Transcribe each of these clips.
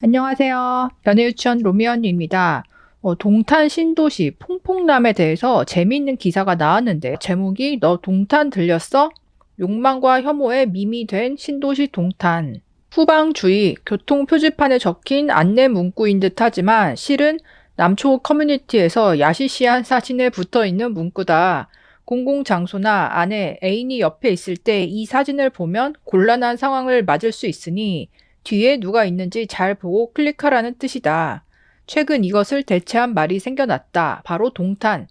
안녕하세요. 연애유치원 로미언입니다. 동탄 신도시 퐁퐁남에 대해서 재미있는 기사가 나왔는데 제목이 너 동탄 들렸어? 욕망과 혐오에 밈이 된 신도시 동탄. 후방주의, 교통 표지판에 적힌 안내 문구인 듯 하지만 실은 남초 커뮤니티에서 야시시한 사진에 붙어 있는 문구다. 공공장소나 아내, 애인이 옆에 있을 때 이 사진을 보면 곤란한 상황을 맞을 수 있으니 뒤에 누가 있는지 잘 보고 클릭하라는 뜻이다. 최근 이것을 대체한 말이 생겨났다. 바로 동탄.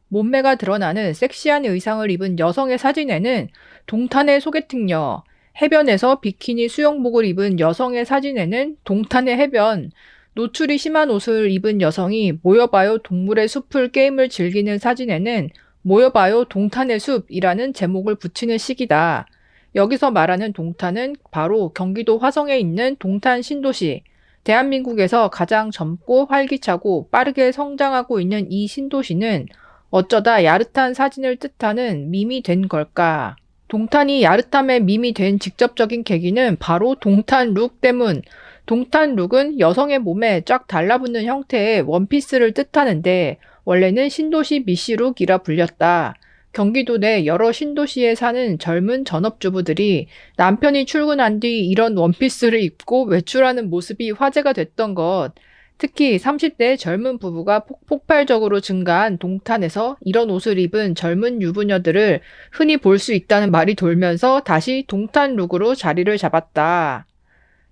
몸매가 드러나는 섹시한 의상을 입은 여성의 사진에는 동탄의 소개팅녀, 해변에서 비키니 수영복을 입은 여성의 사진에는 동탄의 해변, 노출이 심한 옷을 입은 여성이 모여봐요 동물의 숲을 게임을 즐기는 사진에는 모여봐요 동탄의 숲이라는 제목을 붙이는 식이다. 여기서 말하는 동탄은 바로 경기도 화성에 있는 동탄 신도시. 대한민국에서 가장 젊고 활기차고 빠르게 성장하고 있는 이 신도시는 어쩌다 야릇한 사진을 뜻하는 밈이 된 걸까? 동탄이 야릇함의 밈이 된 직접적인 계기는 바로 동탄 룩 때문. 동탄 룩은 여성의 몸에 쫙 달라붙는 형태의 원피스를 뜻하는데 원래는 신도시 미시룩이라 불렸다. 경기도 내 여러 신도시에 사는 젊은 전업주부들이 남편이 출근한 뒤 이런 원피스를 입고 외출하는 모습이 화제가 됐던 것. 특히 30대 젊은 부부가 폭발적으로 증가한 동탄에서 이런 옷을 입은 젊은 유부녀들을 흔히 볼 수 있다는 말이 돌면서 다시 동탄 룩으로 자리를 잡았다.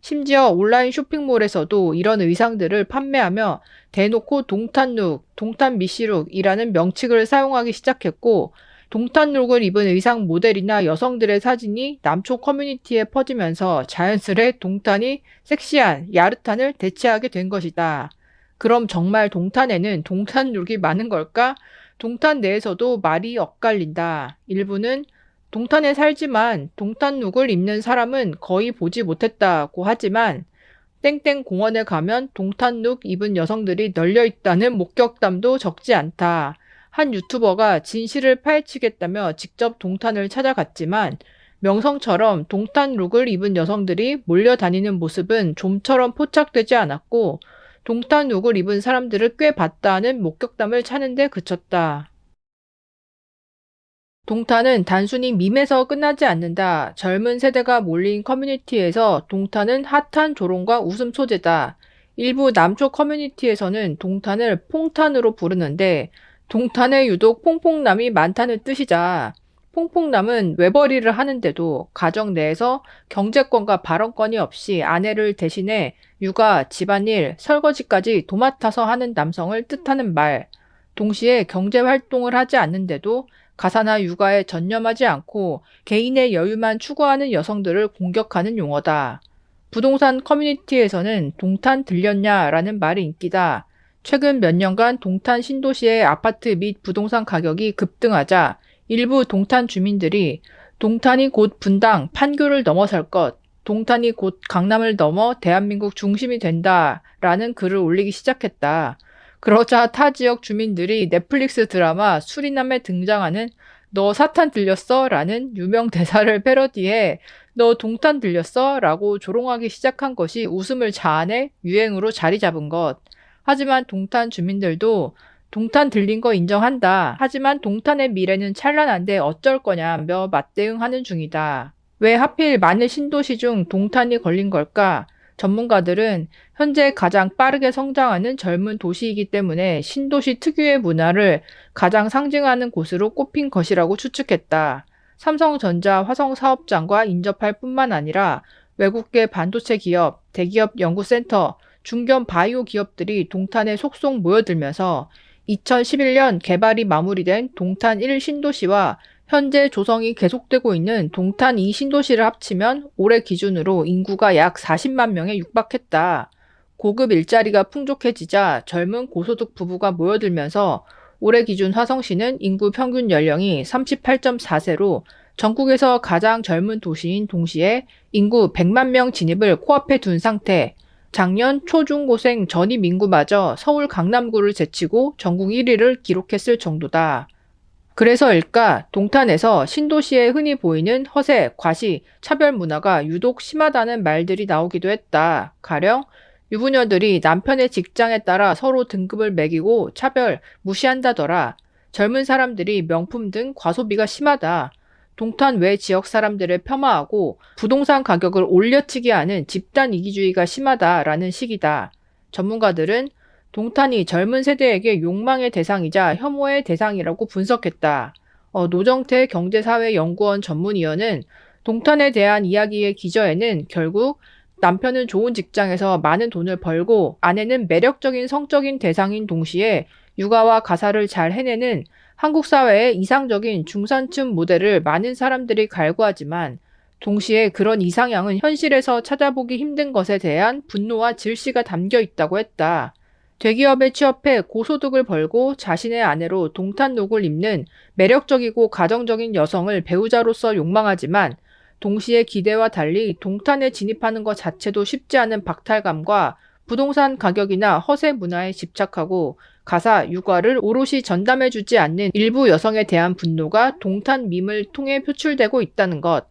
심지어 온라인 쇼핑몰에서도 이런 의상들을 판매하며 대놓고 동탄룩, 동탄미시룩이라는 명칭을 사용하기 시작했고 동탄룩을 입은 의상 모델이나 여성들의 사진이 남초 커뮤니티에 퍼지면서 자연스레 동탄이 섹시한 야릇한을 대체하게 된 것이다. 그럼 정말 동탄에는 동탄룩이 많은 걸까? 동탄 내에서도 말이 엇갈린다. 일부는 동탄에 살지만 동탄룩을 입는 사람은 거의 보지 못했다고 하지만 땡땡 공원에 가면 동탄룩 입은 여성들이 널려 있다는 목격담도 적지 않다. 한 유튜버가 진실을 파헤치겠다며 직접 동탄을 찾아갔지만 명성처럼 동탄룩을 입은 여성들이 몰려다니는 모습은 좀처럼 포착되지 않았고 동탄룩을 입은 사람들을 꽤 봤다는 목격담을 찾는데 그쳤다. 동탄은 단순히 밈에서 끝나지 않는다. 젊은 세대가 몰린 커뮤니티에서 동탄은 핫한 조롱과 웃음 소재다. 일부 남초 커뮤니티에서는 동탄을 퐁탄으로 부르는데 동탄에 유독 퐁퐁남이 많다는 뜻이자. 퐁퐁남은 외벌이를 하는데도 가정 내에서 경제권과 발언권이 없이 아내를 대신해 육아, 집안일, 설거지까지 도맡아서 하는 남성을 뜻하는 말. 동시에 경제활동을 하지 않는데도 가사나 육아에 전념하지 않고 개인의 여유만 추구하는 여성들을 공격하는 용어다. 부동산 커뮤니티에서는 동탄 들렸냐라는 말이 인기다. 최근 몇 년간 동탄 신도시의 아파트 및 부동산 가격이 급등하자 일부 동탄 주민들이 동탄이 곧 분당, 판교를 넘어설 것, 동탄이 곧 강남을 넘어 대한민국 중심이 된다라는 글을 올리기 시작했다. 그러자 타 지역 주민들이 넷플릭스 드라마 수리남에 등장하는 너 사탄 들렸어? 라는 유명 대사를 패러디해 너 동탄 들렸어? 라고 조롱하기 시작한 것이 웃음을 자아내 유행으로 자리 잡은 것. 하지만 동탄 주민들도 동탄 들린 거 인정한다. 하지만 동탄의 미래는 찬란한데 어쩔 거냐며 맞대응하는 중이다. 왜 하필 만일 신도시 중 동탄이 걸린 걸까? 전문가들은 현재 가장 빠르게 성장하는 젊은 도시이기 때문에 신도시 특유의 문화를 가장 상징하는 곳으로 꼽힌 것이라고 추측했다. 삼성전자 화성사업장과 인접할 뿐만 아니라 외국계 반도체 기업, 대기업 연구센터, 중견 바이오 기업들이 동탄에 속속 모여들면서 2011년 개발이 마무리된 동탄 1 신도시와 현재 조성이 계속되고 있는 동탄 2 신도시를 합치면 올해 기준으로 인구가 약 40만 명에 육박했다. 고급 일자리가 풍족해지자 젊은 고소득 부부가 모여들면서 올해 기준 화성시는 인구 평균 연령이 38.4세로 전국에서 가장 젊은 도시인 동시에 인구 100만 명 진입을 코앞에 둔 상태. 작년 초중고생 전입 인구마저 서울 강남구를 제치고 전국 1위를 기록했을 정도다. 그래서일까 동탄에서 신도시에 흔히 보이는 허세, 과시, 차별 문화가 유독 심하다는 말들이 나오기도 했다. 가령 유부녀들이 남편의 직장에 따라 서로 등급을 매기고 차별, 무시한다더라. 젊은 사람들이 명품 등 과소비가 심하다. 동탄 외 지역 사람들을 폄하하고 부동산 가격을 올려치기 하는 집단 이기주의가 심하다라는 식이다. 전문가들은 동탄이 젊은 세대에게 욕망의 대상이자 혐오의 대상이라고 분석했다. 노정태 경제사회연구원 전문위원은 동탄에 대한 이야기의 기저에는 결국 남편은 좋은 직장에서 많은 돈을 벌고 아내는 매력적인 성적인 대상인 동시에 육아와 가사를 잘 해내는 한국 사회의 이상적인 중산층 모델을 많은 사람들이 갈구하지만 동시에 그런 이상향은 현실에서 찾아보기 힘든 것에 대한 분노와 질시가 담겨 있다고 했다. 대기업에 취업해 고소득을 벌고 자신의 아내로 동탄룩을 입는 매력적이고 가정적인 여성을 배우자로서 욕망하지만 동시에 기대와 달리 동탄에 진입하는 것 자체도 쉽지 않은 박탈감과 부동산 가격이나 허세 문화에 집착하고 가사, 육아를 오롯이 전담해주지 않는 일부 여성에 대한 분노가 동탄 밈을 통해 표출되고 있다는 것.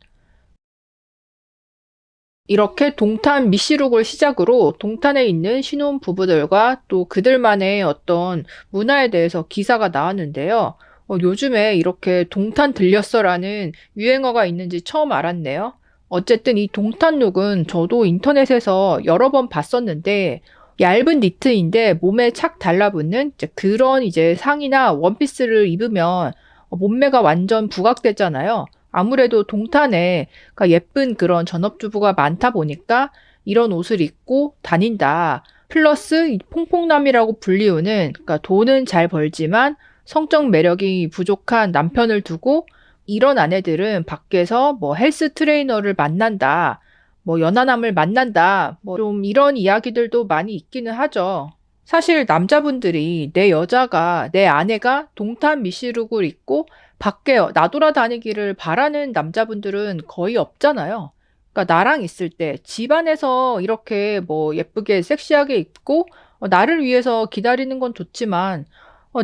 이렇게 동탄 미시룩을 시작으로 동탄에 있는 신혼 부부들과 또 그들만의 어떤 문화에 대해서 기사가 나왔는데요. 요즘에 이렇게 동탄 들렸어라는 유행어가 있는지 처음 알았네요. 어쨌든 이 동탄룩은 저도 인터넷에서 여러 번 봤었는데 얇은 니트인데 몸에 착 달라붙는 그런 이제 상의나 원피스를 입으면 몸매가 완전 부각되잖아요. 아무래도 동탄에 그러니까 예쁜 그런 전업주부가 많다 보니까 이런 옷을 입고 다닌다. 플러스 이 퐁퐁남이라고 불리우는 그러니까 돈은 잘 벌지만 성적 매력이 부족한 남편을 두고 이런 아내들은 밖에서 뭐 헬스 트레이너를 만난다. 뭐 연하남을 만난다. 뭐 좀 이런 이야기들도 많이 있기는 하죠. 사실 남자분들이 내 여자가, 내 아내가 동탄 미시룩을 입고 밖에 나돌아다니기를 바라는 남자분들은 거의 없잖아요. 그러니까 나랑 있을 때 집안에서 이렇게 뭐 예쁘게 섹시하게 입고 나를 위해서 기다리는 건 좋지만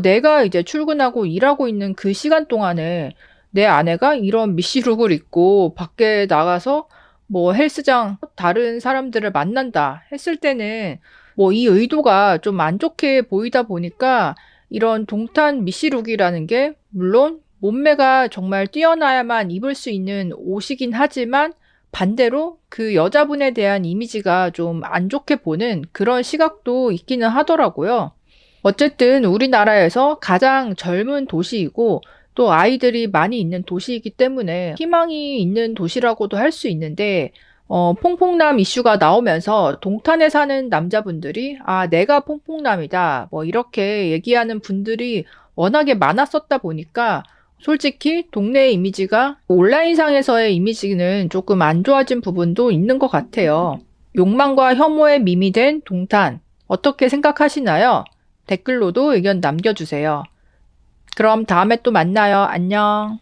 내가 이제 출근하고 일하고 있는 그 시간 동안에 내 아내가 이런 미시룩을 입고 밖에 나가서 뭐 헬스장 다른 사람들을 만난다 했을 때는 뭐 이 의도가 좀 안 좋게 보이다 보니까 이런 동탄 미시룩이라는 게 물론 몸매가 정말 뛰어나야만 입을 수 있는 옷이긴 하지만 반대로 그 여자분에 대한 이미지가 좀 안 좋게 보는 그런 시각도 있기는 하더라고요. 어쨌든 우리나라에서 가장 젊은 도시이고 또 아이들이 많이 있는 도시이기 때문에 희망이 있는 도시라고도 할 수 있는데 퐁퐁남 이슈가 나오면서 동탄에 사는 남자분들이 내가 퐁퐁남이다 뭐 이렇게 얘기하는 분들이 워낙에 많았었다 보니까 솔직히 동네 이미지가 온라인상에서의 이미지는 조금 안 좋아진 부분도 있는 것 같아요. 욕망과 혐오의 밈이 된 동탄 어떻게 생각하시나요? 댓글로도 의견 남겨주세요. 그럼 다음에 또 만나요. 안녕.